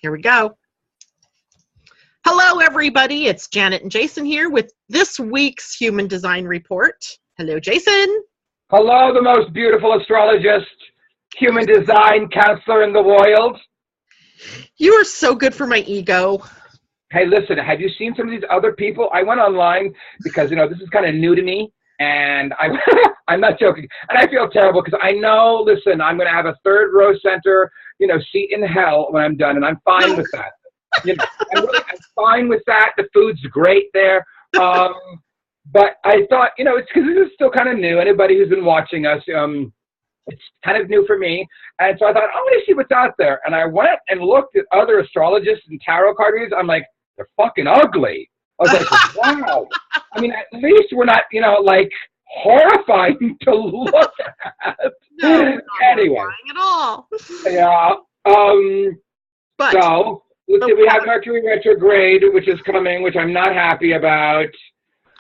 Here we go. Hello, everybody. It's Janet and Jason here with this week's Human Design Report. Hello, Jason. Hello, the most beautiful astrologist, human design counselor in the world. You are so good for my ego. Hey, listen, have you seen some of these other people? I went online because, this is kind of new to me, and I'm not joking. And I feel terrible because I know, listen, I'm going to have a third row center, seat in hell when I'm done, and I'm fine with that. I'm fine with that. The food's great there. But I thought, it's because this is still kind of new. Anybody who's been watching us, it's kind of new for me. And so I thought, I want to see what's out there. And I went and looked at other astrologists and tarot card readers. I'm like, they're fucking ugly. I was like, wow. I mean, at least we're not, horrifying to look at. No, anyway. At all. Yeah. So we have Mercury retrograde, which is coming, which I'm not happy about.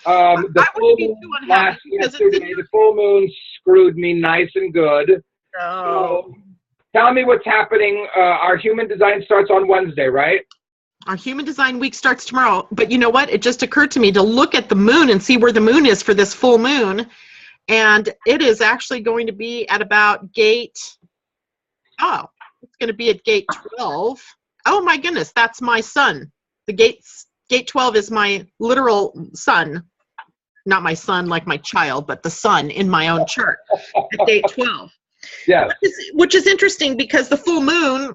The full moon yesterday, the full moon screwed me nice and good. Oh. So, tell me what's happening. Our human design starts on Wednesday, right? Our human design week starts tomorrow. But you know what? It just occurred to me to look at the moon and see where the moon is for this full moon. And it is actually going to be at about it's going to be at gate 12. Oh my goodness, that's my sun. The gate 12 is my literal sun. Not my son like my child, but the sun in my own chart at gate 12. Yeah. Which is interesting because the full moon,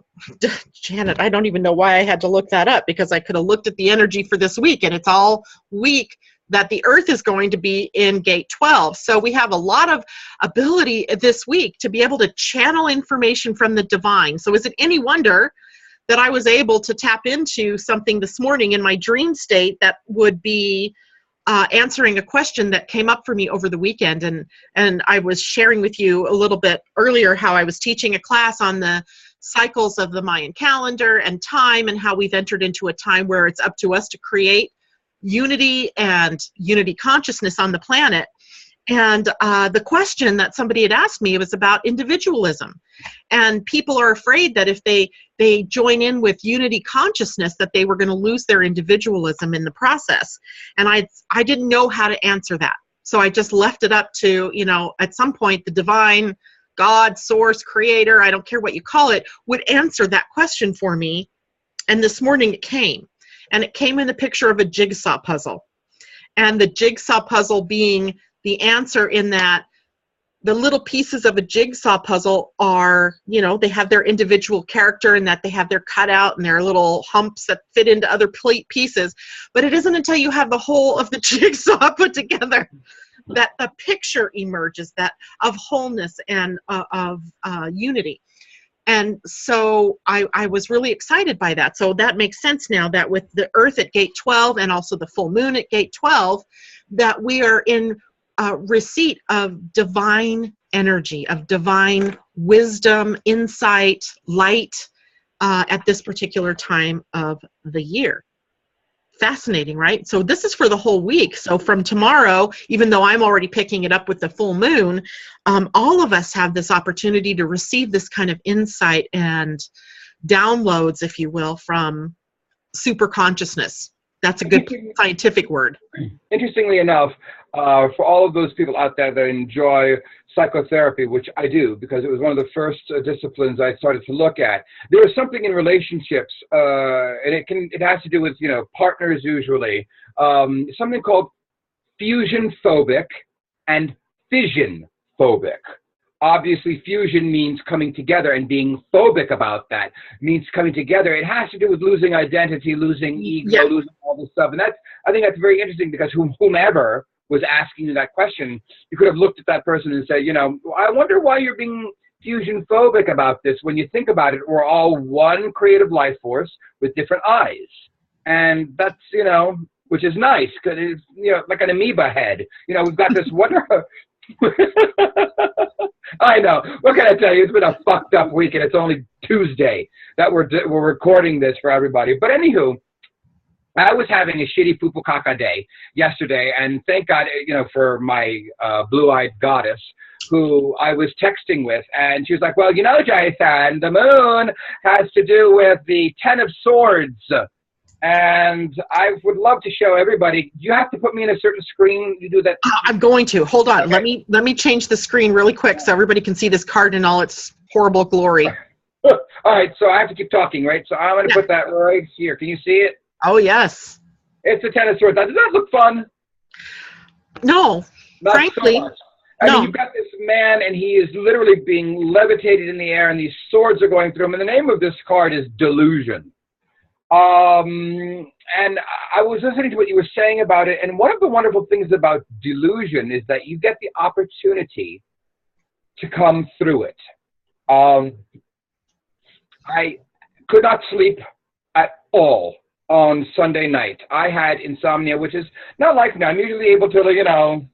Janet, I don't even know why I had to look that up because I could have looked at the energy for this week, and it's all week that the earth is going to be in gate 12. So we have a lot of ability this week to be able to channel information from the divine. So is it any wonder that I was able to tap into something this morning in my dream state that would be answering a question that came up for me over the weekend. And I was sharing with you a little bit earlier how I was teaching a class on the cycles of the Mayan calendar and time, and how we've entered into a time where it's up to us to create unity and unity consciousness on the planet. And the question that somebody had asked me was about individualism. And people are afraid that if they join in with unity consciousness, that they were going to lose their individualism in the process. And I didn't know how to answer that. So I just left it up to, at some point, the divine God, source, creator, I don't care what you call it, would answer that question for me. And this morning it came. And it came in the picture of a jigsaw puzzle. And the jigsaw puzzle being the answer in that the little pieces of a jigsaw puzzle are, they have their individual character and that they have their cutout and their little humps that fit into other pieces. But it isn't until you have the whole of the jigsaw put together that the picture emerges, that of wholeness and of unity. And so I was really excited by that. So that makes sense now that with the earth at gate 12 and also the full moon at gate 12, that we are in receipt of divine energy, of divine wisdom, insight, light at this particular time of the year. Fascinating, right? So this is for the whole week. So from tomorrow, even though I'm already picking it up with the full moon, all of us have this opportunity to receive this kind of insight and downloads, if you will, from super consciousness. That's a good scientific word. Interestingly enough, for all of those people out there that enjoy psychotherapy, which I do because it was one of the first disciplines I started to look at, there is something in relationships, and it has to do with partners usually, something called fusion phobic and fission phobic. Obviously, fusion means coming together, and being phobic about that means coming together. It has to do with losing identity, losing ego, losing all this stuff. And I think that's very interesting because whomever was asking you that question, you could have looked at that person and said, I wonder why you're being fusion phobic about this. When you think about it, we're all one creative life force with different eyes. And that's, which is nice because it's, like an amoeba head. We've got this wonderful... I know. What can I tell you? It's been a fucked up week, and it's only Tuesday that we're recording this for everybody. But anywho, I was having a shitty poo caca day yesterday, and thank God, for my blue-eyed goddess who I was texting with, and she was like, well, Jason, the moon has to do with the Ten of Swords, and I would love to show everybody. Do you have to put me in a certain screen to do that? I'm going to. Hold on. Okay. Let me change the screen really quick so everybody can see this card in all its horrible glory. All right, so I have to keep talking, right? So I'm going to put that right here. Can you see it? Oh, yes. It's a Ten of Swords. Now, does that look fun? No, Not frankly, so much. I mean, you've got this man, and he is literally being levitated in the air, and these swords are going through him. And the name of this card is Delusion. And I was listening to what you were saying about it, and one of the wonderful things about delusion is that you get the opportunity to come through it. I could not sleep at all on Sunday night. I had insomnia, which is not like me. I'm usually able to,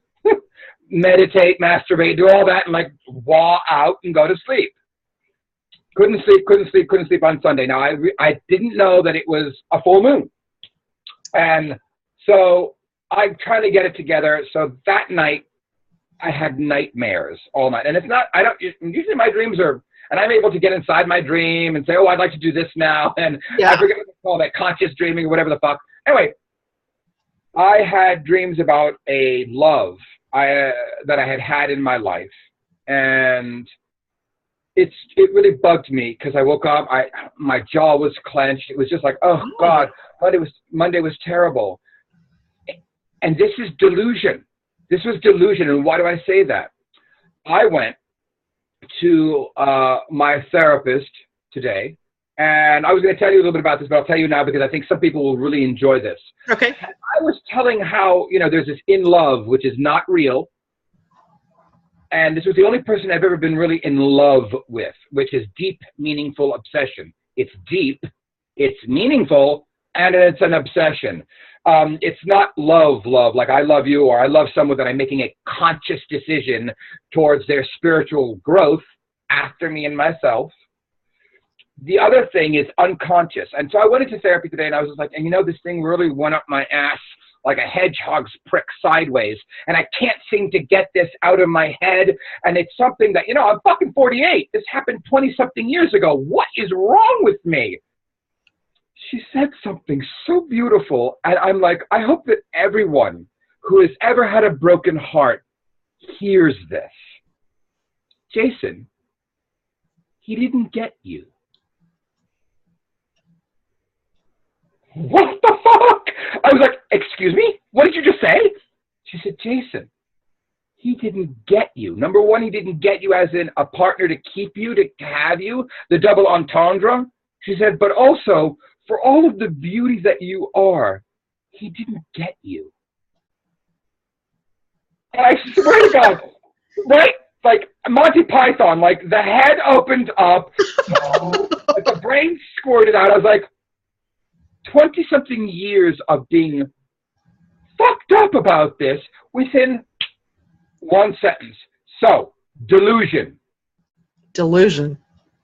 meditate, masturbate, do all that, and wall out and go to sleep. Couldn't sleep on Sunday. Now, I didn't know that it was a full moon. And so I'm trying to get it together. So that night, I had nightmares all night. And usually my dreams are, and I'm able to get inside my dream and say, oh, I'd like to do this now. And I forget what they call that, conscious dreaming or whatever the fuck. Anyway, I had dreams about a love that I had in my life. And it really bugged me because I woke up, my jaw was clenched. It was just like, oh God, Monday was terrible. And this is delusion. This was delusion. And why do I say that? I went to my therapist today, and I was going to tell you a little bit about this, but I'll tell you now because I think some people will really enjoy this. Okay. I was telling how, there's this in love, which is not real. And this was the only person I've ever been really in love with, which is deep, meaningful obsession. It's deep, it's meaningful, and it's an obsession. It's not love, like I love you, or I love someone that I'm making a conscious decision towards their spiritual growth after me and myself. The other thing is unconscious. And so I went into therapy today, and I was just like, and this thing really went up my ass like a hedgehog's prick sideways, and I can't seem to get this out of my head, and it's something that, I'm fucking 48. This happened 20-something years ago. What is wrong with me? She said something so beautiful, and I'm like, I hope that everyone who has ever had a broken heart hears this. Jason, he didn't get you. What the fuck? I was like, excuse me? What did you just say? She said, Jason, he didn't get you. Number one, he didn't get you as in a partner to keep you, to have you, the double entendre. She said, but also, for all of the beauty that you are, he didn't get you. And I swear to God, right? Like Monty Python, like the head opened up, like the brain squirted out. I was like, 20-something years of being fucked up about this within one sentence. So, delusion. Delusion.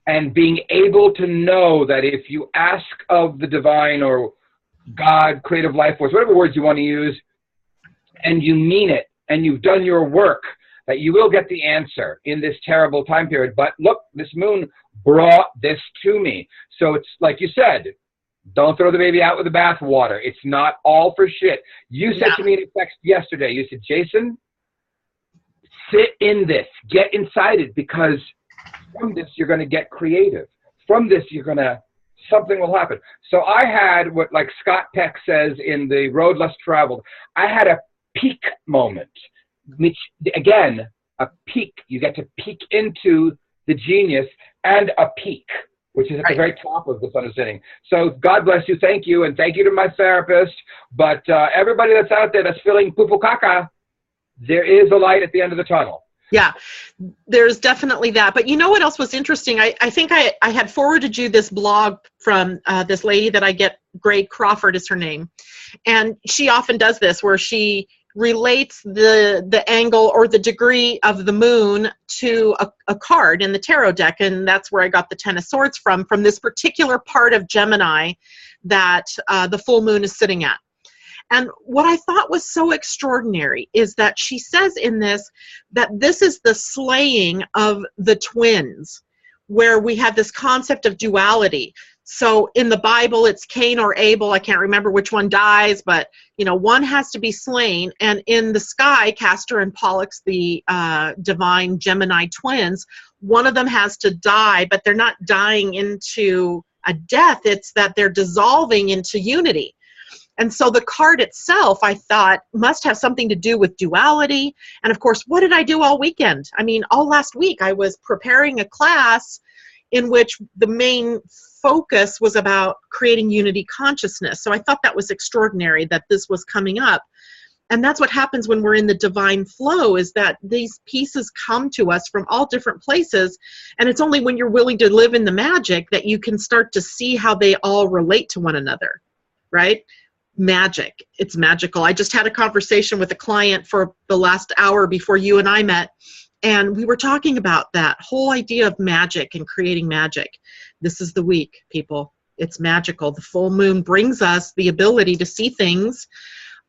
And being able to know that if you ask of the divine or God, creative life force, whatever words you want to use, and you mean it, and you've done your work, that you will get the answer in this terrible time period. But look, this moon brought this to me. So it's like you said, don't throw the baby out with the bathwater. It's not all for shit. You said to me in a text yesterday, you said, Jason, sit in this, get inside it, because from this, you're going to get creative. From this, something will happen. So I had what, like Scott Peck says in The Road Less Traveled, I had a peak moment, which, again, a peak. You get to peek into the genius, and a peak, which is at the very top of this understanding. So God bless you, thank you, and thank you to my therapist. But everybody that's out there that's feeling poo-poo caca, there is a light at the end of the tunnel. Yeah, there's definitely that. But you know what else was interesting? I think I had forwarded you this blog from this lady that I get, Gray Crawford is her name. And she often does this, where she relates the angle or the degree of the moon to a card in the tarot deck, and that's where I got the Ten of Swords from this particular part of Gemini that the full moon is sitting at. And what I thought was so extraordinary is that she says in this that this is the slaying of the twins, where we have this concept of duality. So in the Bible, it's Cain or Abel. I can't remember which one dies, but one has to be slain. And in the sky, Castor and Pollux, the divine Gemini twins, one of them has to die, but they're not dying into a death. It's that they're dissolving into unity. And so the card itself, I thought, must have something to do with duality. And of course, what did I do all weekend? I mean, all last week I was preparing a class in which the main focus was about creating unity consciousness. So I thought that was extraordinary that this was coming up. And that's what happens when we're in the divine flow, is that these pieces come to us from all different places. And it's only when you're willing to live in the magic that you can start to see how they all relate to one another, right? Magic. It's magical. I just had a conversation with a client for the last hour before you and I met, and we were talking about that whole idea of magic and creating magic. This is the week, people. It's magical. The full moon brings us the ability to see things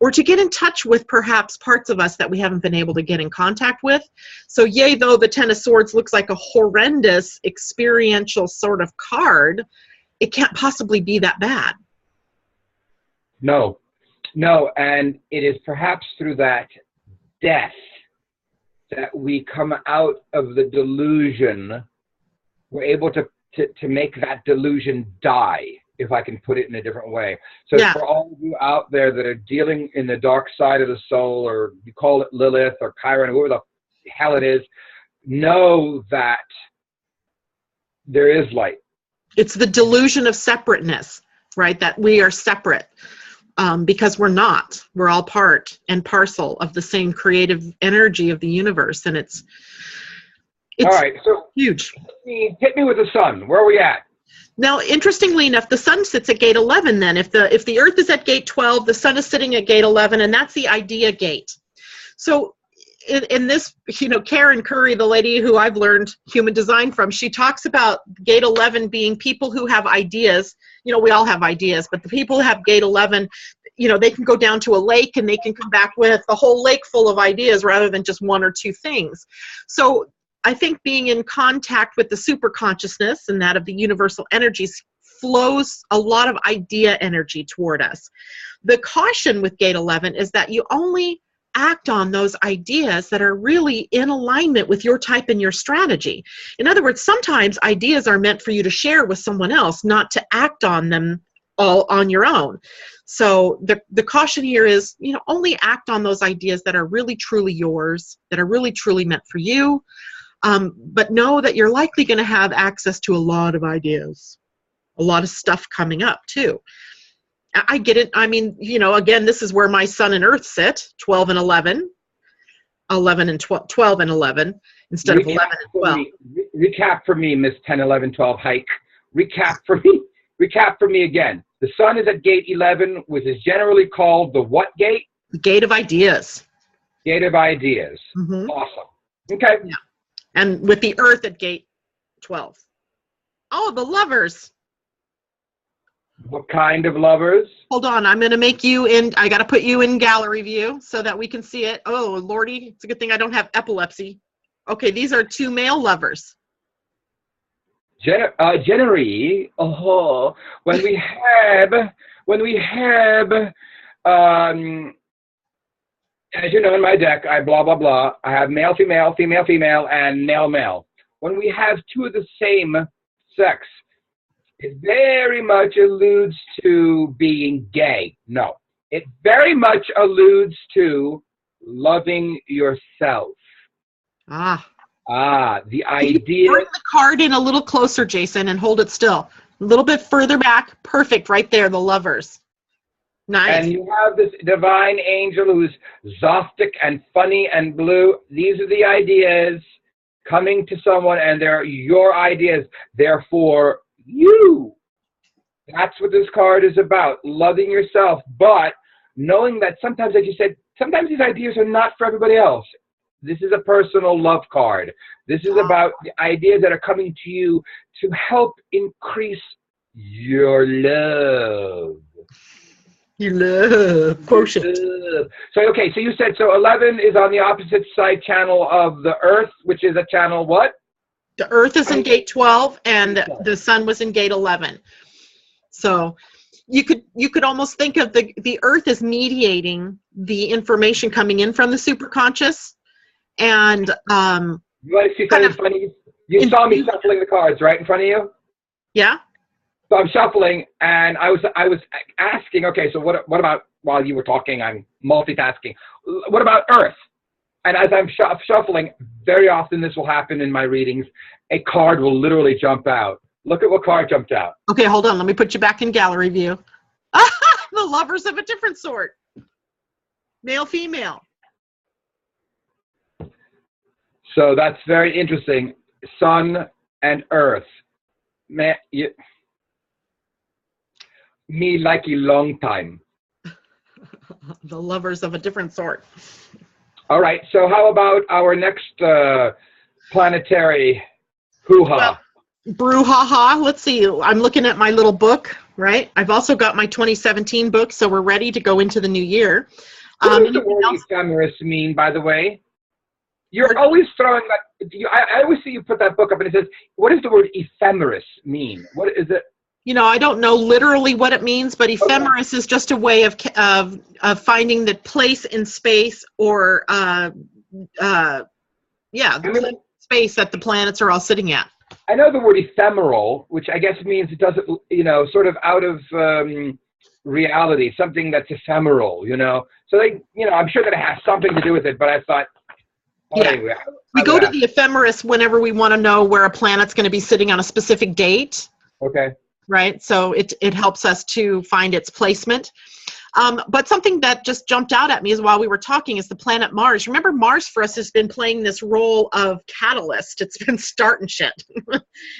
or to get in touch with perhaps parts of us that we haven't been able to get in contact with. So yea, though the Ten of Swords looks like a horrendous experiential sort of card, it can't possibly be that bad. No, and it is perhaps through that death that we come out of the delusion. We're able to make that delusion die, if I can put it in a different way. So yeah. For all of you out there that are dealing in the dark side of the soul, or you call it Lilith or Chiron, whoever the hell it is, know that there is light. It's the delusion of separateness, right? That we are separate. Because we're not. We're all part and parcel of the same creative energy of the universe, and it's all right. So huge. Hit me with the sun. Where are we at? Now, interestingly enough, the sun sits at gate 11. Then, if the Earth is at gate 12, the sun is sitting at gate 11, and that's the idea gate. So, in this, Karen Curry, the lady who I've learned human design from, she talks about gate 11 being people who have ideas. We all have ideas, but the people who have gate 11, they can go down to a lake and they can come back with a whole lake full of ideas rather than just one or two things. So I think being in contact with the super consciousness and that of the universal energies flows a lot of idea energy toward us. The caution with gate 11 is that you only act on those ideas that are really in alignment with your type and your strategy. In other words, sometimes ideas are meant for you to share with someone else, not to act on them all on your own. So the caution here is, only act on those ideas that are really truly yours, that are really truly meant for you. But know that you're likely going to have access to a lot of ideas, a lot of stuff coming up too. I get it. I mean, again, this is where my sun and earth sit, 12 and 11, 11 and 12 and 11, instead of 11 and 12. Recap for me, Miss 10, 11, 12 hike. Recap for me again. The sun is at gate 11, which is generally called the what gate? The gate of ideas. Gate of ideas. Mm-hmm. Awesome. Okay. Yeah. And with the earth at gate 12. Oh, the lovers. What kind of lovers? Hold on, I'm going to make you in, I got to put you in gallery view so that we can see it. Oh, Lordy, it's a good thing I don't have epilepsy. Okay, these are two male lovers. Generally, when we have, as you know, in my deck, I blah, blah, blah. I have male, female, female, female, and male, male. When we have two of the same sex, it very much alludes to being gay. No, it very much alludes to loving yourself. The idea. Bring the card in a little closer, Jason, and hold it still. A little bit further back. Perfect, right there, the lovers. Nice. And you have this divine angel who's Zostic and funny and blue. These are the ideas coming to someone, and they're your ideas. Therefore, you. That's what this card is about, loving yourself, but knowing that sometimes, like you said, sometimes these ideas are not for everybody else. This is a personal love card. This is about the ideas that are coming to you to help increase your love. Your love quotient. So, okay, so you said, so 11 is on the opposite side channel of the Earth, which is a channel what? The Earth is in gate 12, and the Sun was in gate 11. So you could almost think of the Earth as mediating the information coming in from the superconscious. And you want to see something funny? You saw me shuffling the cards right in front of you? Yeah. So I'm shuffling, and I was asking, okay, so what about, while you were talking, I'm multitasking. What about Earth? And as I'm shuffling, very often this will happen in my readings, a card will literally jump out. Look at what card jumped out. Okay, hold on. Let me put you back in gallery view. The lovers of a different sort. Male, female. So that's very interesting. Sun and Earth. Me like a long time. The lovers of a different sort. All right. So how about our next planetary hoo-ha? Well, brouhaha. Let's see. I'm looking at my little book, right? I've also got my 2017 book, so we're ready to go into the new year. What does the word ephemeris mean, by the way? You're always throwing that. I always see you put that book up, and it says, "What does the word ephemeris mean? What is it?" You know, I don't know literally what it means, but ephemeris is just a way of finding the place in space, or space that the planets are all sitting at. I know the word ephemeral, which I guess means it doesn't, sort of out of reality, something that's ephemeral, So I'm sure that it has something to do with it, but I thought. Anyway, we go to the ephemeris whenever we want to know where a planet's going to be sitting on a specific date. Okay. Right? So it helps us to find its placement. But something that just jumped out at me is while we were talking is the planet Mars. Remember, Mars for us has been playing this role of catalyst. It's been starting shit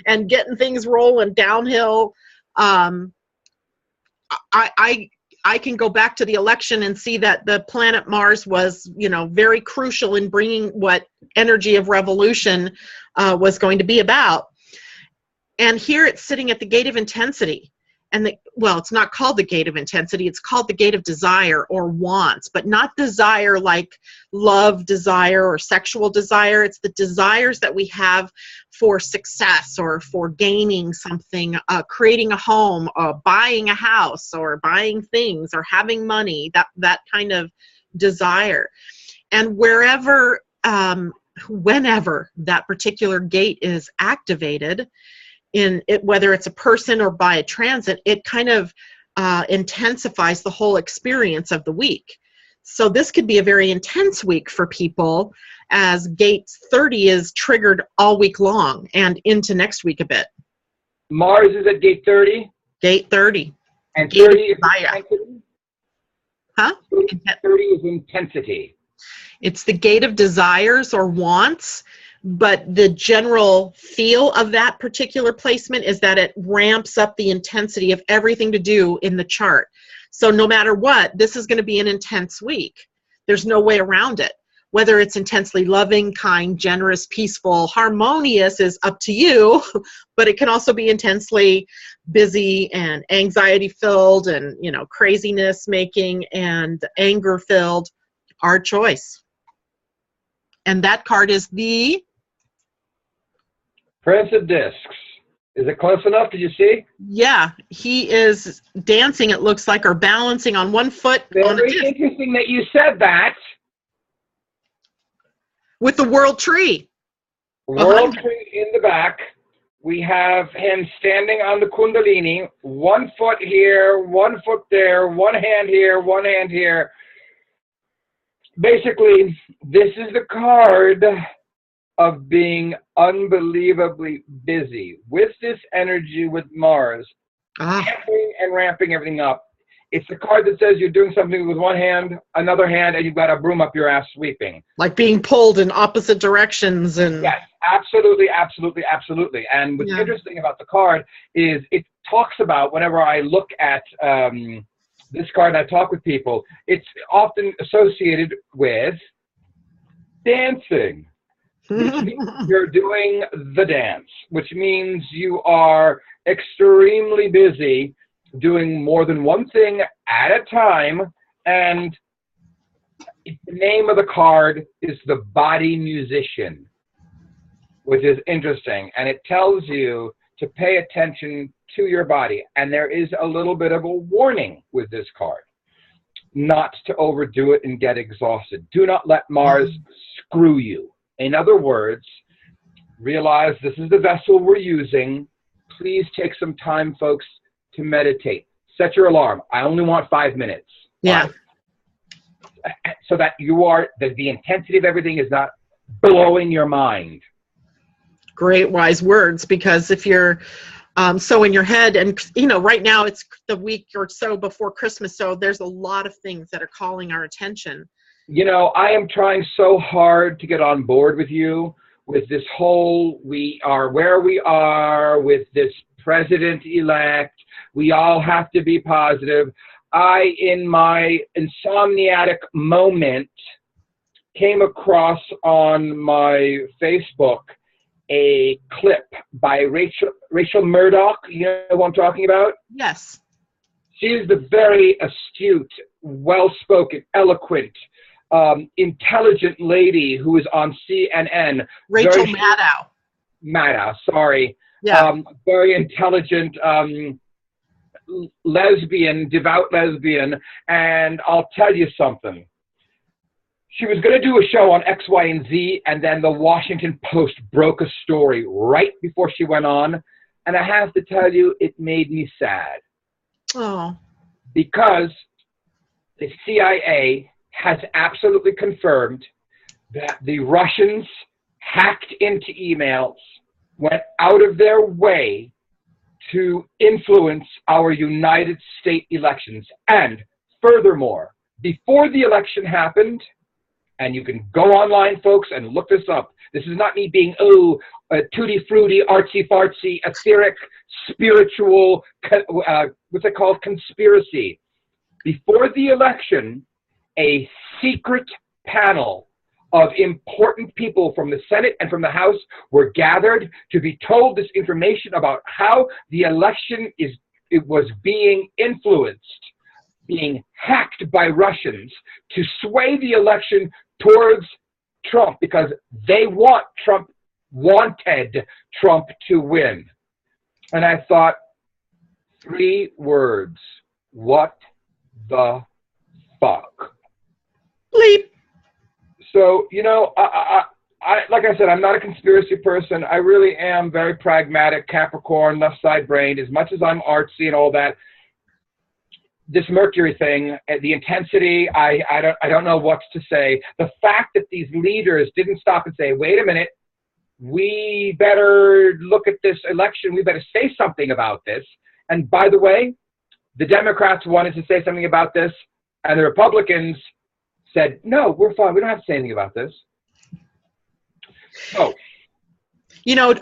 and getting things rolling downhill. I can go back to the election and see that the planet Mars was, very crucial in bringing what energy of revolution was going to be about. And here it's sitting at the gate of intensity. And it's not called the gate of intensity. It's called the gate of desire or wants, but not desire like love desire or sexual desire. It's the desires that we have for success or for gaining something, creating a home, or buying a house, or buying things, or having money, that kind of desire. And whenever that particular gate is activated, whether it's a person or by a transit, it kind of intensifies the whole experience of the week. So this could be a very intense week for people, as gate 30 is triggered all week long and into next week a bit. Mars is at gate 30? Gate 30. And gate 30 is intensity? Huh? 30 is intensity. It's the gate of desires or wants. But the general feel of that particular placement is that it ramps up the intensity of everything to do in the chart. So no matter what, this is going to be an intense week. There's no way around it. Whether it's intensely loving, kind, generous, peaceful, harmonious is up to you, but it can also be intensely busy and anxiety-filled and, craziness making and anger-filled. Our choice. And that card is the Prince of Discs. Is it close enough? Did you see? Yeah, he is dancing, it looks like, or balancing on one foot. Very interesting that you said that. With the world tree. World tree in the back. We have him standing on the Kundalini. 1 foot here, 1 foot there, one hand here, one hand here. Basically, this is the card of being unbelievably busy with this energy with Mars, ramping everything up. It's the card that says you're doing something with one hand, another hand, and you've got a broom up your ass sweeping. Like being pulled in opposite directions. And yes, absolutely, absolutely, absolutely. And what's interesting about the card is it talks about, whenever I look at this card, and I talk with people, it's often associated with dancing, which means you're doing the dance, which means you are extremely busy doing more than one thing at a time. And the name of the card is the Body Musician, which is interesting. And it tells you to pay attention to your body. And there is a little bit of a warning with this card, not to overdo it and get exhausted. Do not let Mars screw you. In other words, realize this is the vessel we're using. Please take some time, folks, to meditate. Set your alarm. I only want 5 minutes. Yeah. So that the intensity of everything is not blowing your mind. Great wise words, because if you're so in your head, and right now it's the week or so before Christmas, so there's a lot of things that are calling our attention. I am trying so hard to get on board with you with this whole, we are where we are with this president-elect. We all have to be positive. I, in my insomniatic moment, came across on my Facebook a clip by Rachel Murdoch. You know who I'm talking about? Yes. She is the very astute, well-spoken, eloquent, intelligent lady who is on CNN. Rachel Maddow. Maddow, sorry. Yeah. Very intelligent, lesbian, devout lesbian. And I'll tell you something. She was going to do a show on X, Y, and Z, and then the Washington Post broke a story right before she went on. And I have to tell you, it made me sad. Oh. Because the CIA has absolutely confirmed that the Russians hacked into emails, went out of their way to influence our United States elections. And furthermore, before the election happened, and you can go online, folks, and look this up. This is not me being, tutti-frutti, artsy-fartsy, etheric, spiritual, what's it called, conspiracy. Before the election, a secret panel of important people from the Senate and from the House were gathered to be told this information about how the election was being influenced, being hacked by Russians to sway the election towards Trump, because they wanted Trump to win. And I thought, 3 words, what the fuck? Bleep. So, I like I said, I'm not a conspiracy person. I really am very pragmatic, Capricorn, left side brained, as much as I'm artsy and all that. This Mercury thing, the intensity, I don't know what to say. The fact that these leaders didn't stop and say, wait a minute, we better look at this election. We better say something about this. And by the way, the Democrats wanted to say something about this, and the Republicans said, no, we're fine. We don't have to say anything about this. So,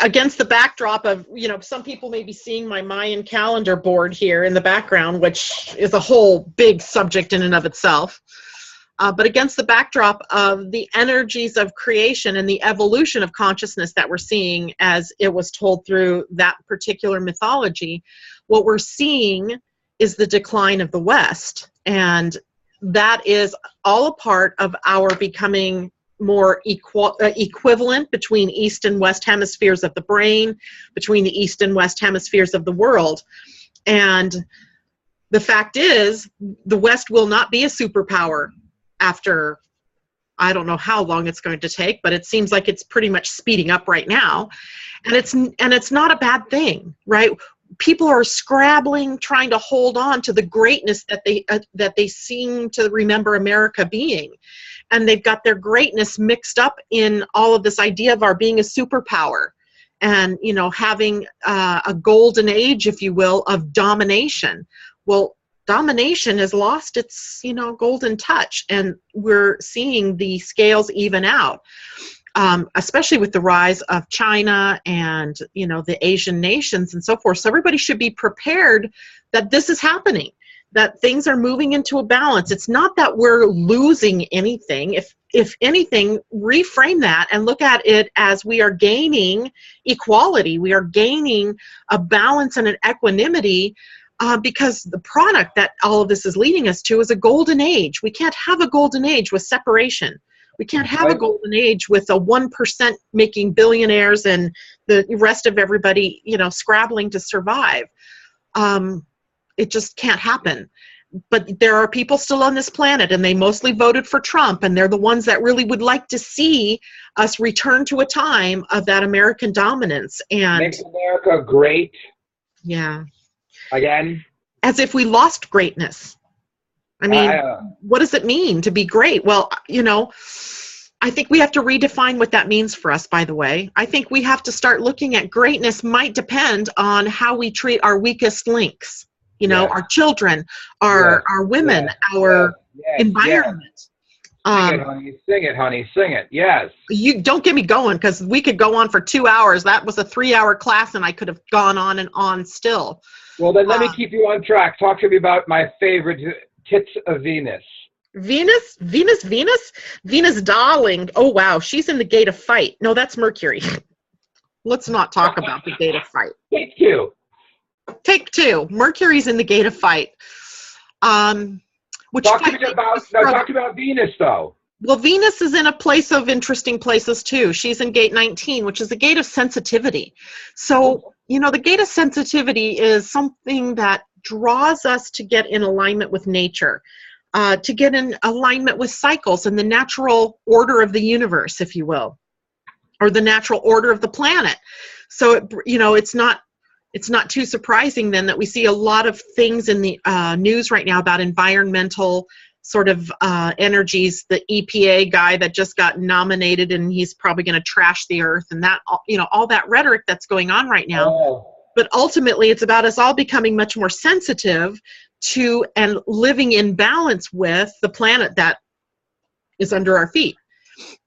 against the backdrop of, some people may be seeing my Mayan calendar board here in the background, which is a whole big subject in and of itself. But against the backdrop of the energies of creation and the evolution of consciousness that we're seeing as it was told through that particular mythology, what we're seeing is the decline of the West. And that is all a part of our becoming more equivalent between East and West hemispheres of the brain, between the East and West hemispheres of the world. And the fact is, the West will not be a superpower after, I don't know how long it's going to take, but it seems like it's pretty much speeding up right now. And it's not a bad thing, right? People are scrabbling, trying to hold on to the greatness that they seem to remember America being. And they've got their greatness mixed up in all of this idea of our being a superpower and, having a golden age, if you will, of domination. Well, domination has lost its, golden touch, and we're seeing the scales even out, especially with the rise of China and, the Asian nations and so forth. So everybody should be prepared that this is happening. that things are moving into a balance. It's not that we're losing anything. If anything, reframe that and look at it as we are gaining equality. We are gaining a balance and an equanimity, because the product that all of this is leading us to is a golden age. We can't have a golden age with separation. We can't have a golden age with a 1% making billionaires and the rest of everybody, scrabbling to survive. It just can't happen. But there are people still on this planet, and they mostly voted for Trump, and they're the ones that really would like to see us return to a time of that American dominance. And make America great. Yeah. Again. As if we lost greatness. I mean, what does it mean to be great? Well, I think we have to redefine what that means for us, by the way. I think we have to start looking at greatness might depend on how we treat our weakest links. Our children, our women, our environment. Sing it, honey. Sing it, honey. Sing it. Yes. You don't get me going, because we could go on for 2 hours. That was a 3-hour class, and I could have gone on and on still. Well, then let me keep you on track. Talk to me about my favorite tits of Venus. Venus, darling. Oh, wow. She's in the gate of fight. No, that's Mercury. Let's not talk about the gate of fight. Take two. Mercury's in the gate of fight. Talk to me about Venus, though. Well, Venus is in a place of interesting places, too. She's in gate 19, which is the gate of sensitivity. So, the gate of sensitivity is something that draws us to get in alignment with nature, to get in alignment with cycles and the natural order of the universe, if you will, or the natural order of the planet. So, it's not too surprising then that we see a lot of things in the news right now about environmental sort of energies. The EPA guy that just got nominated, and he's probably going to trash the earth, and that, all that rhetoric that's going on right now. Oh. But ultimately, it's about us all becoming much more sensitive to and living in balance with the planet that is under our feet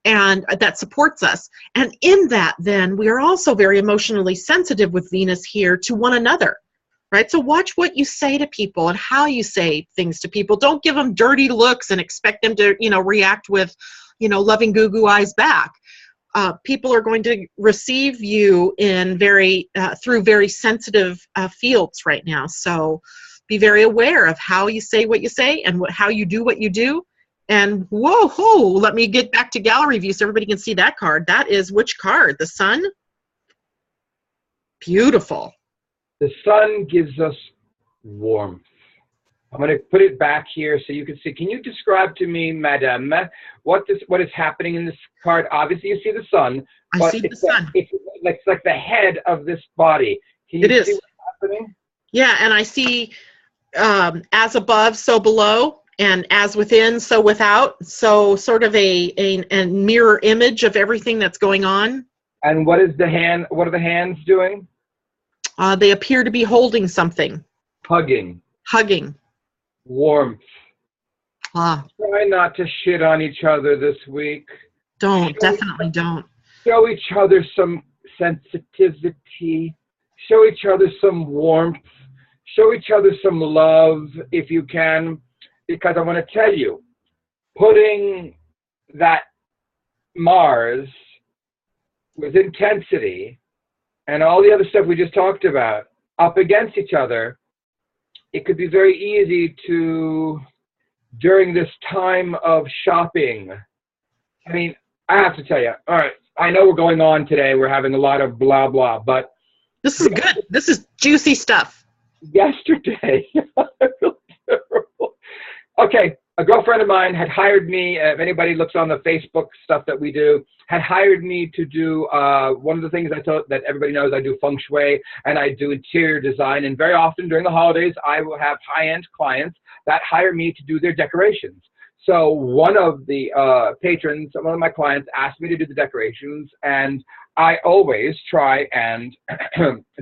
and that supports us. And in that, then, we are also very emotionally sensitive with Venus here to one another, right? So watch what you say to people and how you say things to people. Don't give them dirty looks and expect them to, react with, loving goo-goo eyes back. People are going to receive you in through very sensitive fields right now. So be very aware of how you say what you say and how you do what you do. And whoa, let me get back to gallery view so everybody can see that card. That is which card? The Sun? Beautiful. The Sun gives us warmth. I'm going to put it back here so you can see. Can you describe to me, Madame, what is happening in this card? Obviously, you see the Sun. I see the Sun. It's like the head of this body. Can you see what's happening? Yeah, and I see as above, so below. And as within, so without. So sort of a mirror image of everything that's going on. And what are the hands doing? They appear to be holding something. Hugging. Warmth. Try not to shit on each other this week. Definitely don't. Show each other some sensitivity. Show each other some warmth. Show each other some love if you can. Because I want to tell you, putting that Mars with intensity and all the other stuff we just talked about up against each other, it could be very easy to, during this time of shopping, I mean, I have to tell you, all right, I know we're going on today, we're having a lot of blah, blah, but... This is good. This is juicy stuff. Yesterday, I feel terrible. Okay, a girlfriend of mine had hired me, if anybody looks on the Facebook stuff that we do, had hired me to do one of the things I told that everybody knows I do feng shui and I do interior design. And very often during the holidays, I will have high-end clients that hire me to do their decorations. So one of the patrons, one of my clients asked me to do the decorations, and I always try and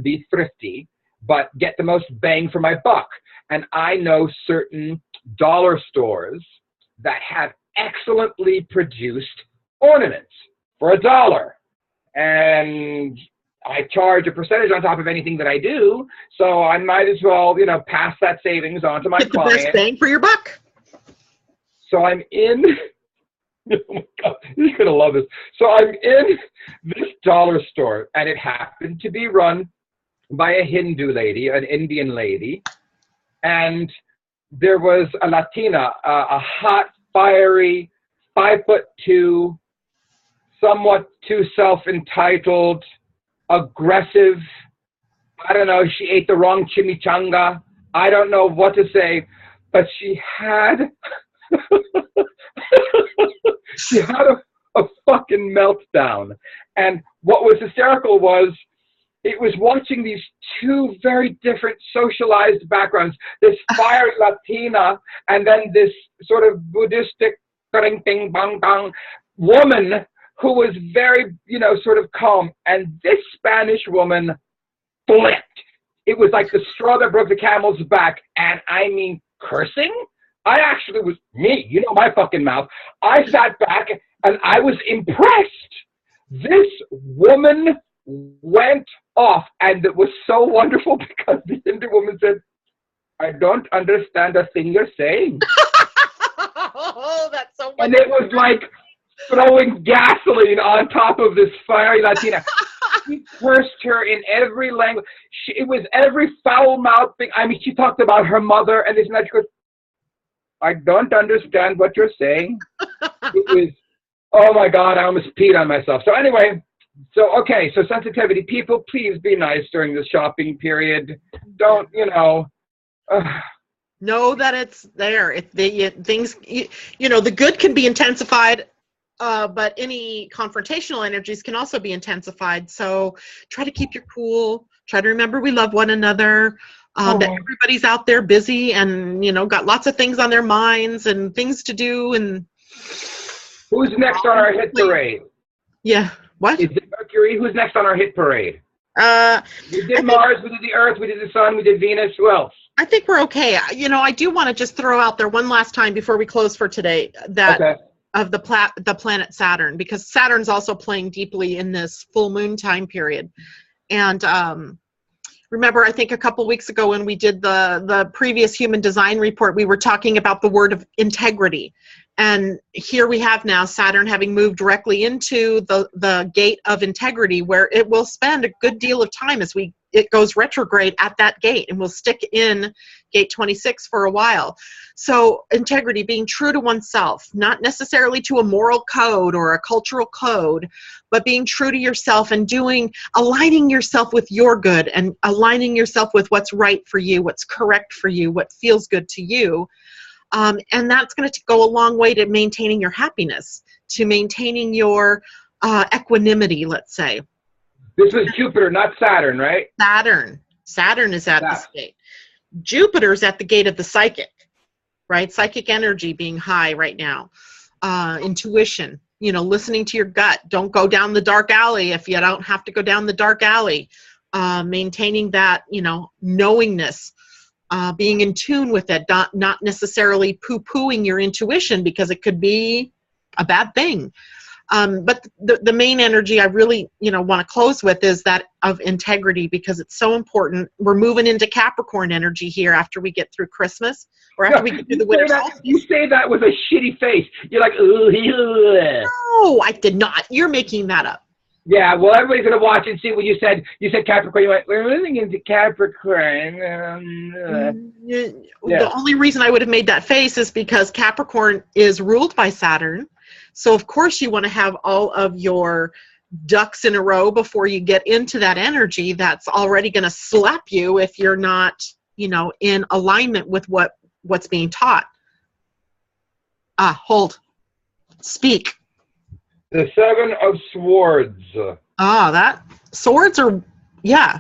be thrifty, but get the most bang for my buck. And I know certain dollar stores that have excellently produced ornaments for $1. And I charge a percentage on top of anything that I do, so I might as well, you know, pass that savings on to my Get the client. best bang for your buck. So I'm in, oh my God, you're going to love this. So I'm in this dollar store, and it happened to be run by a Hindu lady, an Indian lady, and there was a Latina, a hot, fiery, 5'2", somewhat too self-entitled, aggressive. I don't know, she ate the wrong chimichanga. I don't know what to say, but she had she had a fucking meltdown. And what was hysterical was it was watching these two very different socialized backgrounds, this fiery Latina and then this sort of Buddhistic bing bang bang woman who was very, you know, sort of calm. And this Spanish woman flipped. It was like the straw that broke the camel's back. And I mean, cursing? I actually was me, you know, my fucking mouth. I sat back and I was impressed. This woman went off, and it was so wonderful because the Hindu woman said, I don't understand a thing you're saying. Oh, that's so wonderful. And it was like throwing gasoline on top of this fiery Latina. She cursed her in every language. It was every foul-mouthed thing. I mean, she talked about her mother and this and that. She goes, I don't understand what you're saying. It was, oh my God, I almost peed on myself. So anyway, okay, so sensitivity. People, please be nice during the shopping period. Don't, you know. Know that it's there. If things, you know, the good can be intensified, but any confrontational energies can also be intensified. So try to keep your cool. Try to remember we love one another. That everybody's out there busy and, you know, got lots of things on their minds and things to do. And who's next on our hit parade? Yeah. What? Is it Mercury? Who's next on our hit parade? We did Mars, we did the Earth, we did the Sun, we did Venus. Who else? I think we're okay. You know, I do want to just throw out there one last time before we close for today that of the planet Saturn, because Saturn's also playing deeply in this full moon time period. And remember, I think a couple weeks ago when we did the previous human design report, we were talking about the word of integrity. And here we have now Saturn having moved directly into the gate of integrity, where it will spend a good deal of time as it goes retrograde at that gate, and will stick in gate 26 for a while. So integrity, being true to oneself, not necessarily to a moral code or a cultural code, but being true to yourself and aligning yourself with your good and aligning yourself with what's right for you, what's correct for you, what feels good to you. And that's going to go a long way to maintaining your happiness, to maintaining your equanimity, let's say. This was Jupiter, not Saturn, right? Saturn is at the state. Jupiter's at the gate of the psychic, right? Psychic energy being high right now. Intuition, you know, listening to your gut. Don't go down the dark alley if you don't have to go down the dark alley. Maintaining that, you know, knowingness. Being in tune with it, not necessarily poo-pooing your intuition because it could be a bad thing. But the main energy I really, you know, want to close with is that of integrity, because it's so important. We're moving into Capricorn energy here after we get through Christmas, or after we get through the winter solstice. You say that with a shitty face. You're like, ooh. No, I did not. You're making that up. Yeah, well, everybody's going to watch and see what you said. You said Capricorn. You went, we're moving into Capricorn. The only reason I would have made that face is because Capricorn is ruled by Saturn. So, of course, you want to have all of your ducks in a row before you get into that energy that's already going to slap you if you're not, you know, in alignment with what's being taught. Hold. Speak. The Seven of Swords. That swords are, yeah,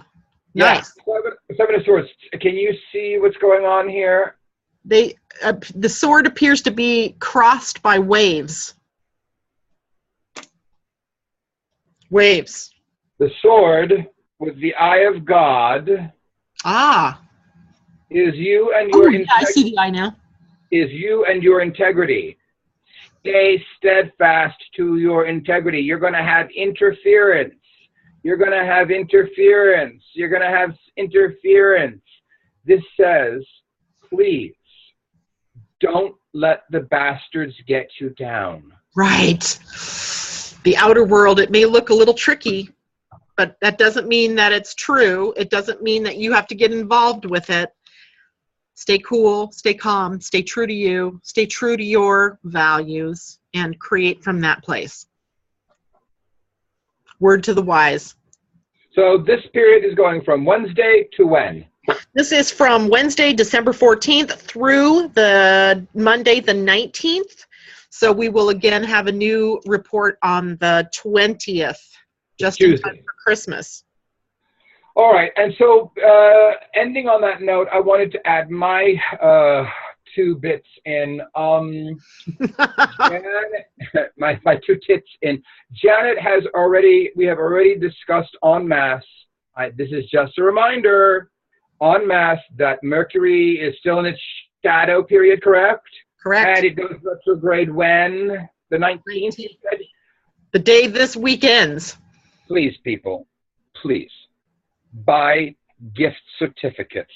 nice. Seven of Swords. Can you see what's going on here? The sword appears to be crossed by waves. Waves. The sword with the eye of God. Is you and your integrity. I see the eye now. Is you and your integrity. Stay steadfast to your integrity. You're going to have interference. You're going to have interference. You're going to have interference. This says, please don't let the bastards get you down. Right. The outer world, it may look a little tricky, but that doesn't mean that it's true. It doesn't mean that you have to get involved with it. Stay cool, stay calm, stay true to you, stay true to your values, and create from that place. Word to the wise. So this period is going from Wednesday to when? This is from Wednesday, December 14th through the Monday, the 19th. So we will again have a new report on the 20th, just in time for Christmas. All right. And so ending on that note, I wanted to add my 2 bits in. Janet, my 2 tits in. Janet we have already discussed en masse. This is just a reminder, en masse, that Mercury is still in its shadow period, correct? Correct. And it goes retrograde when? The 19th? The day this week ends. Please, people, please, buy gift certificates.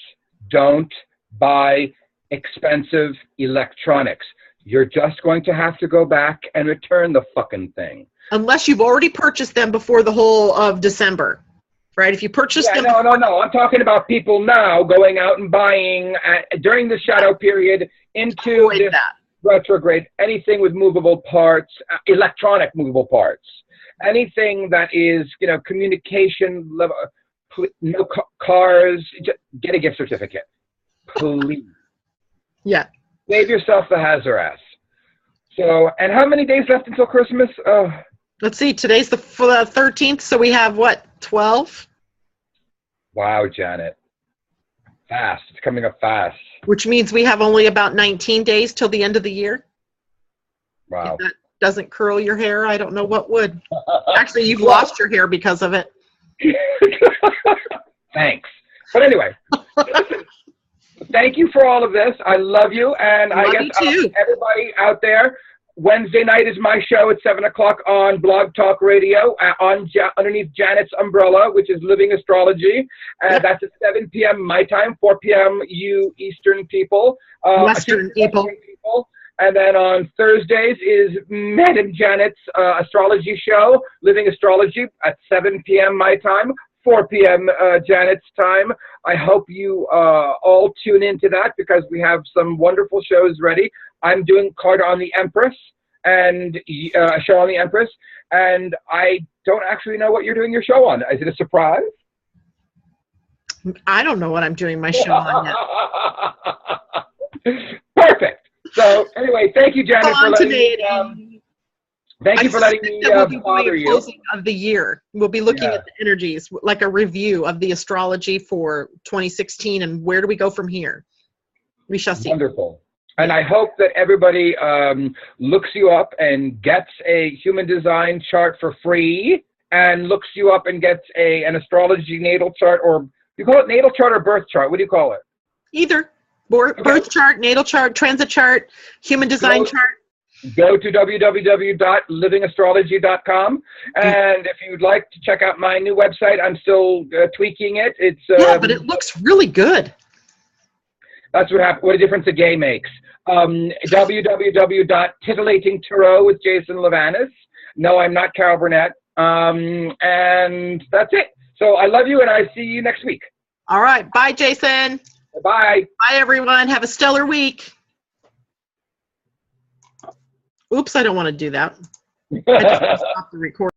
Don't buy expensive electronics. You're just going to have to go back and return the fucking thing. Unless you've already purchased them before the whole of December, right? If you purchase them... No. I'm talking about people now going out and buying during the shadow period into this retrograde, anything with movable parts, electronic movable parts, anything that is, communication, no cars, just get a gift certificate, please. Yeah. Save yourself the hassle. So, and how many days left until Christmas? Let's see, today's the 13th, so we have what, 12? Wow, Janet. Fast. It's coming up fast. Which means we have only about 19 days till the end of the year. Wow. If that doesn't curl your hair, I don't know what would. Actually, you've lost your hair because of it. Thanks. But anyway, listen, thank you for all of this. I love you. And I guess everybody out there, Wednesday night is my show at 7 o'clock on Blog Talk Radio underneath Janet's umbrella, which is Living Astrology. That's at 7 p.m. my time, 4 p.m. you Eastern people. Western people. And then on Thursdays is Madam Janet's astrology show, Living Astrology, at 7 p.m. my time, 4 p.m. Janet's time. I hope you all tune into that because we have some wonderful shows ready. I'm doing Card on the Empress and a show on the Empress, and I don't actually know what you're doing your show on. Is it a surprise? I don't know what I'm doing my show on yet. Perfect. So anyway, thank you, Janet, for letting me. Thank you for letting me bother you. Closing of the year. We'll be looking at the energies, like a review of the astrology for 2016, and where do we go from here? We shall see. Wonderful. And I hope that everybody looks you up and gets a human design chart for free, and looks you up and gets an astrology natal chart, or you call it natal chart or birth chart? What do you call it? Either. Birth chart, natal chart, transit chart, human design chart. Go to www.livingastrology.com, and if you'd like to check out my new website, I'm still tweaking it. It's but it looks really good. That's what happens. What a difference a gay makes. www.titillatingtarot with Jason Levanis. No, I'm not Carol Burnett. And that's it. So I love you, and I see you next week. All right. Bye, Jason. Bye. Bye, everyone. Have a stellar week. Oops, I don't want to do that. I just stopped the recording.